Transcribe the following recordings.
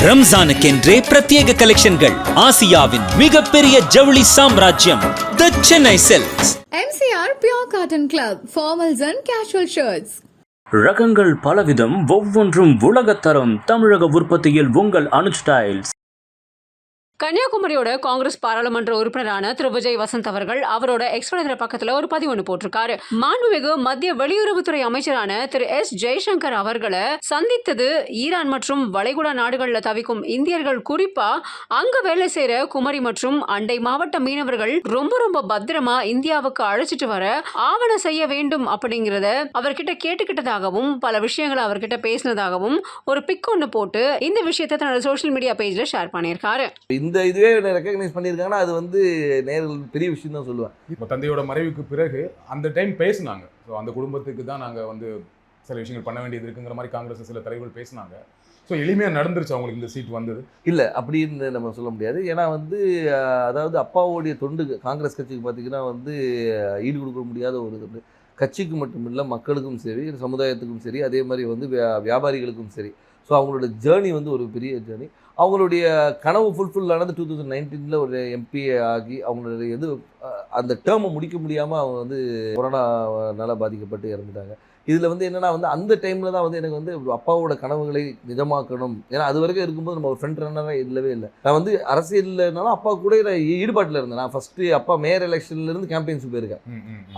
ரம்ஜானுக்கென்றே பிரத்யேக கலெக்ஷன்கள். ஆசியாவின் மிகப்பெரிய ஜவுளி சாம்ராஜ்யம் the Chennai silks. MCR Pure Cotton Club, formals and casual shirts. ரகங்கள் பலவிதம், ஒவ்வொன்றும் உலகத்தரம். தமிழக உற்பத்தியில் உங்கள் அனுஜ் ஸ்டைல்ஸ். கன்னியாகுமரியோட காங்கிரஸ் பாராளுமன்ற உறுப்பினரான திரு விஜய் வசந்த் அவர்கள் அவரோட எக்ஸ்பிரஸ் பக்கத்துல ஒரு பதிவு ஒன்று போட்டிருக்காரு. மாண்புமிகு மத்திய வெளியுறவுத்துறை அமைச்சரான திரு எஸ் ஜெய்சங்கர் அவர்களை சந்தித்தது ஈரான் மற்றும் வளைகுடா நாடுகள்ல தவிக்கும் இந்தியர்கள், குறிப்பா அங்க வேலை செய்யற குமரி மற்றும் அண்டை மாவட்ட மீனவர்கள் ரொம்ப பத்திரமா இந்தியாவுக்கு அழைச்சிட்டு வர ஆவணம் செய்ய வேண்டும் அப்படிங்கறத அவர்கிட்ட கேட்டுக்கிட்டதாகவும் பல விஷயங்களை அவர்கிட்ட பேசினதாகவும் ஒரு பிக் ஒன்று போட்டு இந்த விஷயத்தை தன்னோட சோஷியல் மீடியா பேஜ்ல ஷேர் பண்ணியிருக்காரு. இந்த இதுவே ரெக்கக்னைஸ் பண்ணியிருக்காங்கன்னா அது வந்து நேரில் பெரிய விஷயம் தான் சொல்லுவேன். இப்போ தந்தையோட மறைவுக்கு பிறகு அந்த டைம் பேசினாங்க. ஸோ அந்த குடும்பத்துக்கு தான் நாங்கள் வந்து சில விஷயங்கள் பண்ண வேண்டியது இருக்குங்கிற மாதிரி காங்கிரஸ் சில தலைவர்கள் பேசினாங்க. ஸோ எளிமையாக நடந்துருச்சு அவங்களுக்கு இந்த சீட் வந்தது? இல்லை, அப்படின்னு நம்ம சொல்ல முடியாது. ஏன்னா வந்து அதாவது அப்பாவுடைய தொண்டு காங்கிரஸ் கட்சிக்கு பார்த்திங்கன்னா வந்து ஈடு கொடுக்க முடியாத ஒரு இது. கட்சிக்கு மட்டும் இல்லை, மக்களுக்கும் சரி, சமுதாயத்துக்கும் சரி, அதே மாதிரி வந்து வியாபாரிகளுக்கும் சரி. ஸோ அவங்களோட ஜேர்னி வந்து ஒரு பெரிய ஜேர்னி. அவங்களுடைய கனவு ஃபுல்ஃபில் ஆனது 2019 ஒரு எம்பி ஆகி அவங்களுடைய அந்த டேர்மை முடிக்க முடியாமல் அவங்க வந்து கொரோனாவால் பாதிக்கப்பட்டு இறந்துட்டாங்க. இதில் வந்து என்னென்னா வந்து அந்த டைமில் தான் வந்து எனக்கு வந்து அப்பாவோட கனவுகளை நிஜமாக்கணும். ஏன்னா அது வரைக்கும் இருக்கும்போது நம்ம ஒரு ஃப்ரெண்ட் ரன்னராக இல்லவே இல்லை. நான் வந்து அரசியல்னாலும் அப்பா கூட நான் ஈடுபாட்டில் இருந்தேன். நான் ஃபஸ்ட்டு அப்பா மேயர் எலெக்ஷன்லேருந்து கேம்பெயின்ஸ் போயிருக்கேன்.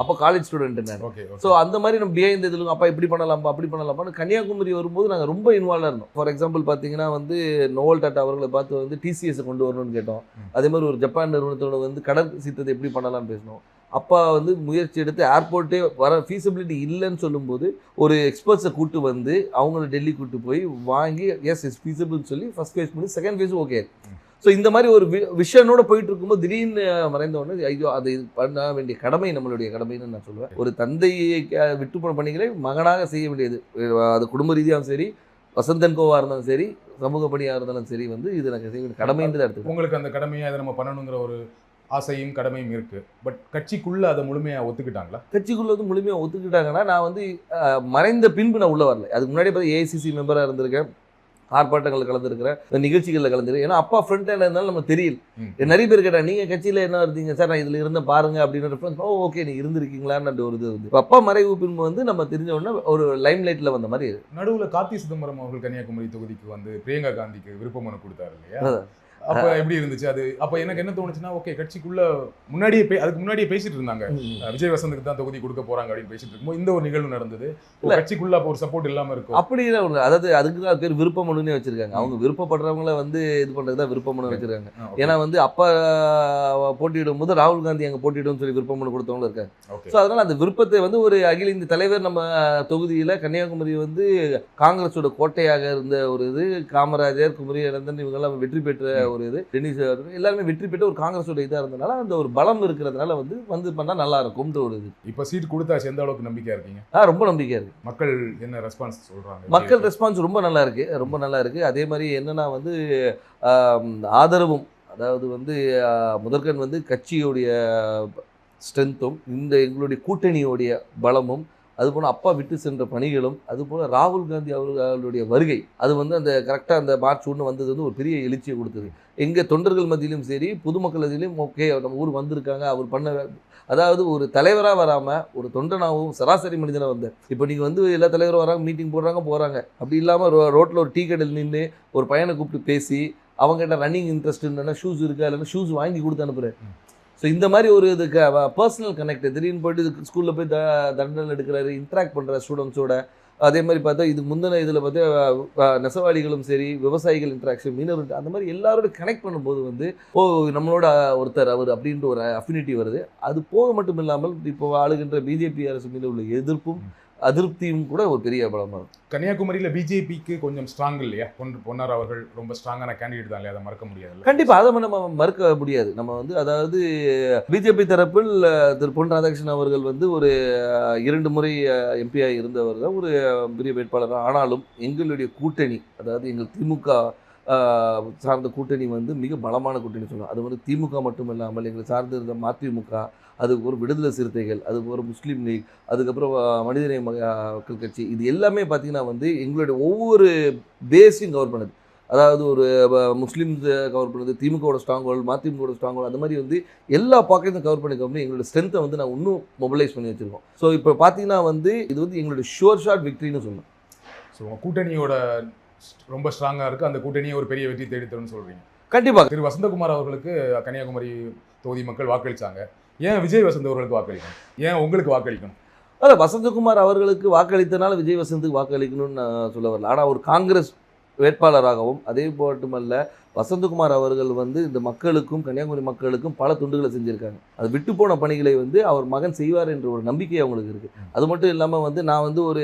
அப்போ காலேஜ் ஸ்டூடெண்ட் நான். ஸோ அந்த மாதிரி நம்ம பிஹைண்ட் இதில் அப்பா இப்படி பண்ணலாம்ப்பா அப்படி பண்ணலாம்ப்பான்னு கன்னியாகுமரி வரும்போது நாங்கள் ரொம்ப இன்வால்வாக இருந்தோம். ஃபார் எக்ஸாம்பிள் பார்த்தீங்கன்னா வந்து நோவல் டாட்டா அவர்களை பார்த்து வந்து டிசிஎஸை கொண்டு வரணும்னு கேட்டோம். அதே மாதிரி ஒரு ஜப்பான் நிறுவனத்தோட வந்து கடல் சீத்தத்தை எப்படி பண்ணலாம்னு பேசினோம். அப்பா வந்து முயற்சி எடுத்து ஏர்போர்ட்டே வர ஃபீஸிபிலிட்டி இல்லைன்னு சொல்லும்போது ஒரு எக்ஸ்பர்ட்ஸை கூப்பிட்டு வந்து அவங்கள டெல்லி கூப்பிட்டு போய் வாங்கி எஸ் இஸ் ஃபீஸிபிள்னு சொல்லி ஃபஸ்ட் ஃபேஸ் பண்ணி செகண்ட் ஃபேஸ் ஓகே. ஸோ இந்த மாதிரி ஒரு விஷனோட போயிட்டு இருக்கும்போது திடீர்னு மறைந்த உடனே ஐயோ அது பண்ண வேண்டிய கடமை நம்மளுடைய கடமைன்னு நான் சொல்லுவேன். ஒரு தந்தையை விட்டு போன பணிகளை மகனாக செய்ய வேண்டியது. அது குடும்ப ரீதியாகவும் சரி, வசந்தன் கோவாக இருந்தாலும் சரி, சமூக பணியாக இருந்தாலும் சரி, வந்து இது நாங்கள் செய்ய வேண்டிய கடமைன்னு தான் எடுத்துக்கோங்க. உங்களுக்கு அந்த கடமையை அதை நம்ம பண்ணணுங்கிற ஒரு ஆசையும் கடமையும் இருக்கு. பட் கட்சிக்குள்ள அதை முழுமையாக ஒத்துக்கிட்டாங்களா? கட்சிக்குள்ள வந்து முழுமையாக ஒத்துக்கிட்டாங்கன்னா நான் வந்து மறைந்த பின்பு நான் உள்ள வரல. அதுக்கு முன்னாடி பார்த்து ஏஐசிசி மெம்பராக இருந்திருக்கேன், ஆர்ப்பாட்டங்களில் கலந்துருக்கிறேன், நிகழ்ச்சிகளில் கலந்துருக்கேன். ஏன்னா அப்பா ஃப்ரெண்ட் ஹேண்ட் இருந்தாலும் நம்ம தெரியல. நிறைய பேர் கேட்டாங்க நீங்கள் கட்சியில் என்ன இருந்தீங்க சார், நான் இதில் இருந்த பாருங்க அப்படின்னு ரெஃபரன்ஸ். ஓகே நீ இருந்திருக்கீங்களான்னு ஒரு இது வந்து அப்பா மறைவு பின்பு வந்து நம்ம தெரிஞ்ச உடனே ஒரு லைம் லைட்டில் வந்த மாதிரி. நடுவில் கார்த்தி சிதம்பரம் அவர்கள் கன்னியாகுமரி தொகுதிக்கு வந்து பிரியங்கா காந்திக்கு விருப்ப மனு கொடுத்தாரு இல்லையா? அப்போ எப்படி இருந்துச்சு அது? அப்போ எனக்கு என்ன தோணுச்சுன்னா, ஓகே கட்சிக்குள்ள அதுக்கு முன்னாடியே பேசிட்டு இருந்தாங்க விஜய் வசந்துக்கு தான் தொகுதி கொடுக்க போறாங்க அப்படின்னு பேசிட்டு இருக்கும்போது இந்த ஒரு நிகழ்வு நடந்தது. கட்சிக்குள்ள அப்போ ஒரு சப்போர்ட் இல்லாம இருக்கும் அப்படி இல்லை. அதாவது அதுக்கு தான் பேர் விருப்ப மனுன்னே வச்சிருக்காங்க. அவங்க விருப்பப்படுறவங்கள வந்து இது பண்றது தான் விருப்ப மனு வச்சிருக்காங்க. ஏன்னா வந்து அப்பா போட்டியிடும் போது ராகுல் காந்தி அங்கே போட்டியிடும் சொல்லி விருப்ப மனு கொடுத்தவங்களும் இருக்காங்க. ஸோ அதனால அந்த விருப்பத்தை வந்து ஒரு அகில இந்திய தலைவர் நம்ம தொகுதியில் கன்னியாகுமரி வந்து காங்கிரஸோட கோட்டையாக இருந்த ஒரு இது, காமராஜர், குமரி அனந்தன் இவங்கெல்லாம் வெற்றி பெற்ற ஒரு இது, டென்னிஸ் எல்லாருமே வெற்றி பெற்ற ஒரு காங்கிரஸோட இதாக இருந்தனால அந்த ஒரு பலம் இருக்கிறதுனால வந்து பண்ணால் நல்லா இருக்கும்ன்ற ஒரு இது. இப்போ சீட் கொடுத்தாச்சு, எந்த அளவுக்கு நம்பிக்கையா இருக்கீங்க? ரொம்ப நம்பிக்கையா இருக்கு. மக்கள் என்ன ரெஸ்பான்ஸ் சொல்றாங்க? மக்கள் ரெஸ்பான்ஸ் ரொம்ப நல்லா இருக்கு, ரொம்ப நல்லா இருக்கு. அதே மாதிரி என்னன்னா வந்து ஆதரவும், அதாவது வந்து முதற்கண் வந்து கட்சியோடைய ஸ்ட்ரென்த்தும் இந்த எங்களுடைய கூட்டணியோடைய பலமும், அதுபோல் அப்பா விட்டு சென்ற பணிகளும், அதுபோல் ராகுல் காந்தி அவர்களுடைய வருகை, அது வந்து அந்த கரெக்டாக அந்த மார்ச் 1 வந்தது வந்து ஒரு பெரிய எழுச்சியை கொடுத்தது. எங்கள் தொண்டர்கள் மத்தியிலும் சரி, பொதுமக்கள் மத்தியிலும் ஓகே நம்ம ஊர் வந்திருக்காங்க, அவர் பண்ண, அதாவது ஒரு தலைவராக வராமல் ஒரு தொண்டனாகவும் சராசரி மனிதனாக வந்தார். இப்போ நீங்கள் வந்து எல்லா தலைவரும் வராங்க, மீட்டிங் போகிறாங்க. அப்படி இல்லாமல் ரோட்டில் ஒரு டீ கடையில் நின்று ஒரு பையனை கூப்பிட்டு பேசி அவங்ககிட்ட ரன்னிங் இன்ட்ரெஸ்ட் இல்லைன்னா ஷூஸ் இருக்கா, இல்லைன்னா ஷூஸ் வாங்கி கொடுத்து அனுப்புகிறேன். ஸோ இந்த மாதிரி ஒரு இதுக்கு பர்சனல் கனெக்ட், திடீர்னு போய்ட்டு ஸ்கூலில் போய் தண்டனை எடுக்கிறாரு, இன்ட்ராக்ட் பண்ணுற ஸ்டூடெண்ட்ஸோட. அதே மாதிரி பார்த்தா இதுக்கு முந்தின இதில் பார்த்தா நெசவாளிகளும் சரி, விவசாயிகள் இன்ட்ராக்ஷன், மீனவர், அந்த மாதிரி எல்லாரோட கனெக்ட் பண்ணும்போது வந்து நம்மளோட ஒருத்தர் அவர் அப்படின்ற ஒரு அஃபினிட்டி வருது. அது போக மட்டும் இல்லாமல் இப்போ ஆளுகின்ற பிஜேபி அரசு மீது உள்ள எதிர்ப்பும் அதிருப்தியும் கூட ஒரு பெரிய பலமாக இருக்கும். கன்னியாகுமரியில் பிஜேபிக்கு கொஞ்சம் ஸ்ட்ராங் இல்லையா? பொன்னார் அவர்கள் ரொம்ப ஸ்ட்ராங்கான கேண்டிடேட் தான் இல்லையா? அதை மறக்க முடியாது. கண்டிப்பாக அதை நம்ம மறுக்க முடியாது. நம்ம வந்து அதாவது பிஜேபி தரப்பில் திரு பொன் ராதாகிருஷ்ணன் அவர்கள் வந்து ஒரு 2 முறை எம்பியாக இருந்தவர் தான், ஒரு பெரிய வேட்பாளர். ஆனாலும் எங்களுடைய கூட்டணி, அதாவது எங்கள் திமுக சார்ந்த கூட்டணி வந்து மிக பலமான கூட்டணி சொல்லலாம். அது வந்து திமுக மட்டும் இல்லாமல் எங்களை சார்ந்து இருந்த மதிமுக, அதுக்கு ஒரு விடுதலை சிறுத்தைகள், அதுக்கு ஒரு முஸ்லீம் லீக், அதுக்கப்புறம் மனிதநேய மக்கள் கட்சி, இது எல்லாமே பார்த்திங்கன்னா வந்து எங்களுடைய ஒவ்வொரு பேஸையும் கவர் பண்ணுது. அதாவது ஒரு முஸ்லீம்ஸ் கவர் பண்ணுறது, திமுகவோட ஸ்ட்ராங் ஹோல்டு, மதிமுகவோட ஸ்ட்ராங் ஹோல்டு, அந்த மாதிரி வந்து எல்லா பாக்கெட்டும் கவர் பண்ணி எங்களோட ஸ்ட்ரென்த்தை வந்து நான் இன்னும் மொபிலைஸ் பண்ணி வச்சுருக்கோம். ஸோ இப்போ பார்த்தீங்கன்னா வந்து இது வந்து எங்களோட ஷுவர் ஷாட் விக்ட்ரின்னு சொல்லணும். ஸோ உங்கள் கூட்டணியோட ரொம்ப ஸ்ட்ராங்காக இருக்குது, அந்த கூட்டணியை ஒரு பெரிய வெற்றி தேடித்தரும்னு சொல்கிறீங்க. கண்டிப்பாக. திரு வசந்தகுமார் அவர்களுக்கு கன்னியாகுமரி தொகுதி மக்கள் வாக்களித்தாங்க. ஏன் விஜய் வசந்த் அவர்களுக்கு வாக்களிக்கணும்? ஏன் உங்களுக்கு வாக்களிக்கணும்? அதான் வசந்தகுமார் அவர்களுக்கு வாக்களித்தனால விஜய் வசந்துக்கு வாக்களிக்கணும்னு நான் சொல்ல வரல. ஆனால் ஒரு காங்கிரஸ் வேட்பாளராகவும் அதே மட்டுமல்ல வசந்தகுமார் அவர்கள் வந்து இந்த மக்களுக்கும் கன்னியாகுமரி மக்களுக்கும் பல துண்டுகளை செஞ்சுருக்காங்க. அது விட்டு போன பணிகளை வந்து அவர் மகன் செய்வார் என்ற ஒரு நம்பிக்கை அவங்களுக்கு இருக்குது. அது மட்டும் இல்லாமல் வந்து நான் வந்து ஒரு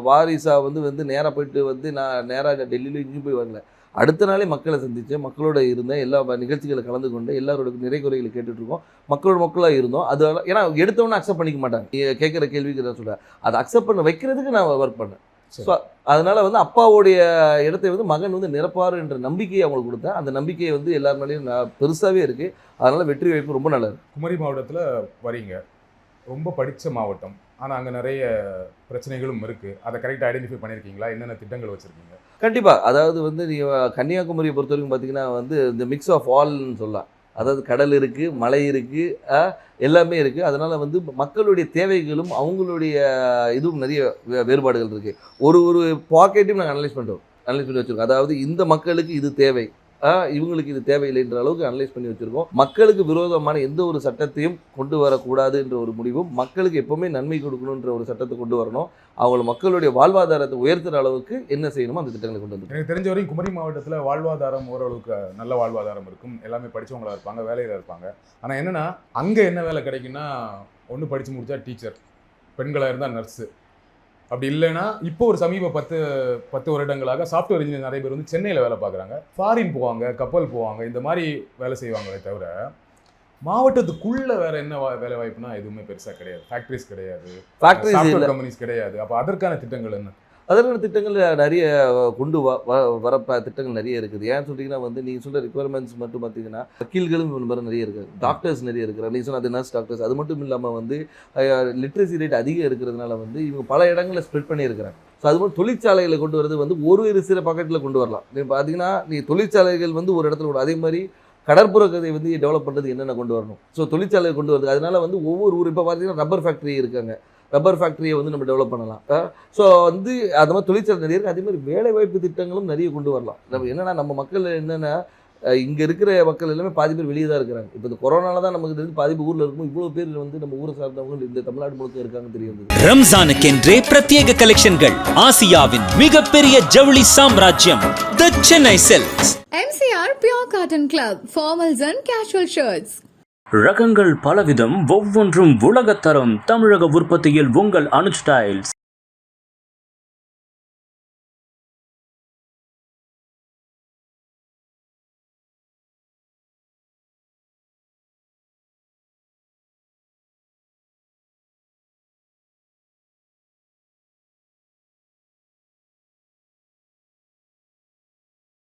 வாரிசாக வந்து நேராக போயிட்டு வந்து நான் நேராக டெல்லியில் இங்கேயும் போய் வரல. அடுத்த நாளே மக்களை சந்தித்தேன், மக்களோட இருந்தேன், எல்லா நிகழ்ச்சிகளை கலந்து கொண்டு எல்லாரோட நிறை குறைகளை கேட்டுட்ருக்கோம், மக்களாக இருந்தோம். அது ஏன்னா எடுத்தவொன்னே அக்செப்ட் பண்ணிக்க மாட்டாங்க. கேட்குற கேள்விக்கு நான் சொல்கிறேன், அதை அக்செப்ட் பண்ண வைக்கிறதுக்கு நான் ஒர்க் பண்ணேன். ஸோ அதனால் வந்து அப்பாவுடைய இடத்தை வந்து மகன் வந்து நிரப்பார் என்ற நம்பிக்கையை அவங்களுக்கு கொடுத்தேன். அந்த நம்பிக்கையை வந்து எல்லார் மேலேயும் பெருசாகவே இருக்குது. அதனால் வெற்றி வாய்ப்பு ரொம்ப நல்லது. குமரி மாவட்டத்தில் வரீங்க, ரொம்ப படித்த மாவட்டம், ஆனால் அங்கே நிறைய பிரச்சனைகளும் இருக்குது. அதை கரெக்டாக ஐடென்டிஃபை பண்ணியிருக்கீங்களா? என்னென்ன திட்டங்கள் வச்சுருக்கீங்க? கண்டிப்பாக. அதாவது வந்து நீங்கள் கன்னியாகுமரியை பொறுத்த வரைக்கும் பார்த்தீங்கன்னா வந்து இந்த மிக்ஸ் ஆஃப் ஆல்னு சொல்லலாம். அதாவது கடல் இருக்குது, மலை இருக்குது, எல்லாமே இருக்குது. அதனால் வந்து மக்களுடைய தேவைகளும் அவங்களுடைய இதுவும் நிறைய வேறுபாடுகள் இருக்குது. ஒரு பாக்கெட்டையும் நாங்கள் அனலைஸ் பண்ணி வச்சுருக்கோம். அதாவது இந்த மக்களுக்கு இது தேவை, இவங்களுக்கு இது தேவையில்லைன்ற அளவுக்கு அனலைஸ் பண்ணி வச்சுருக்கோம். மக்களுக்கு விரோதமான எந்த ஒரு சட்டத்தையும் கொண்டு வரக்கூடாது என்ற ஒரு முடிவும், மக்களுக்கு எப்போவுமே நன்மை கொடுக்கணுன்ற ஒரு சட்டத்தை கொண்டு வரணும். அவங்கள மக்களுடைய வாழ்வாதாரத்தை உயர்த்துகிற அளவுக்கு என்ன செய்யணுமோ அந்த திட்டங்களை கொண்டு வந்து. எனக்கு தெரிஞ்ச வரைக்கும் குமரி மாவட்டத்தில் வாழ்வாதாரம் ஓரளவுக்கு நல்ல வாழ்வாதாரம் இருக்கும். எல்லாமே படித்தவங்களாக இருப்பாங்க, வேலையில் இருப்பாங்க. ஆனால் என்னென்னா அங்கே என்ன வேலை கிடைக்குன்னா, ஒன்று படித்து முடித்தா டீச்சர், பெண்களாக இருந்தால் நர்ஸு, அப்படி இல்லைன்னா இப்போ ஒரு சமீப 10 வருடங்களாக சாஃப்ட்வேர் இன்ஜினியர் நிறைய பேர் வந்து சென்னையில் வேலை பார்க்குறாங்க, ஃபாரின் போவாங்க, கப்பல் போவாங்க, இந்த மாதிரி வேலை செய்வாங்களே தவிர மாவட்டத்துக்குள்ளே வேறு என்ன வேலை வாய்ப்புனா எதுவுமே பெருசாக கிடையாது. ஃபேக்ட்ரிஸ் கிடையாது, சாஃப்ட்வேர் கம்பெனிஸ் கிடையாது. அப்போ அதற்கான திட்டங்கள் என்ன? அதற்கான திட்டங்கள் நிறைய கொண்டு வர திட்டங்கள் நிறைய இருக்குது. ஏன்னு சொல்லிங்கன்னா வந்து நீங்கள் சொல்கிற ரிக்குவயர்மெண்ட்ஸ் மட்டும் பார்த்தீங்கன்னா வக்கீல்களும் நிறைய இருக்குது, டாக்டர்ஸ் நிறைய இருக்கிறாங்க. நீங்கள் சொன்ன அது நர்ஸ் டாக்டர்ஸ். அது மட்டும் இல்லாமல் வந்து லிட்ரஸி ரேட் அதிகம் இருக்கிறதுனால வந்து இவங்க பல இடங்களில் ஸ்ப்ரெட் பண்ணியிருக்கிறாங்க. ஸோ அது மாதிரி தொழிற்சாலைகளை கொண்டு வரது வந்து ஒரு சில பாக்கெட்டில் கொண்டு வரலாம். நீங்கள் பார்த்தீங்கன்னா தொழிற்சாலைகள் வந்து ஒரு இடத்துல அதே மாதிரி கடற்புற கதை வந்து டெவலப் பண்ணுறது என்னென்ன கொண்டு வரணும். ஸோ தொழிற்சாலை கொண்டு வருது. அதனால வந்து ஒவ்வொரு ஊர் இப்போ பார்த்தீங்கன்னா ரப்பர் ஃபேக்ட்ரி இருக்காங்க, ரப்பர் ஃபேக்ட்ரியை வந்து நம்ம டெவலப் பண்ணலாம். ஸோ வந்து அது மாதிரி தொழிற்சாலை நிறைய இருக்குது. அதே மாதிரி வேலை வாய்ப்பு திட்டங்களும் நிறைய கொண்டு வரலாம். நம்ம என்னென்னா நம்ம மக்கள் என்னென்னா இங்கே இருக்கிற மக்கள் எல்லாமே பாதி பேர் வெளியே தான் இருக்கிறாங்க. இப்போ இந்த கொரோனால தான் நமக்கு தெரிஞ்சு பாதி பேர் ஊரில் இருக்கும். இவ்வளோ பேர் வந்து நம்ம ஊரை சார்ந்தவங்க இந்த தமிழ்நாடு முழுக்க இருக்காங்க தெரியும். ரம்ஜானுக்கென்றே பிரத்யேக கலெக்ஷன்கள். ஆசியாவின் மிகப்பெரிய ஜவுளி சாம்ராஜ்யம் the Chennai silks. MCR Pure Cotton Club, formals and casual shirts. ரகங்கள் பலவிதம், ஒவ்வொன்றும் உலகத்தரம். தமிழக உற்பத்தியில் உங்கள் அனுஜ் ஸ்டைல்ஸ்.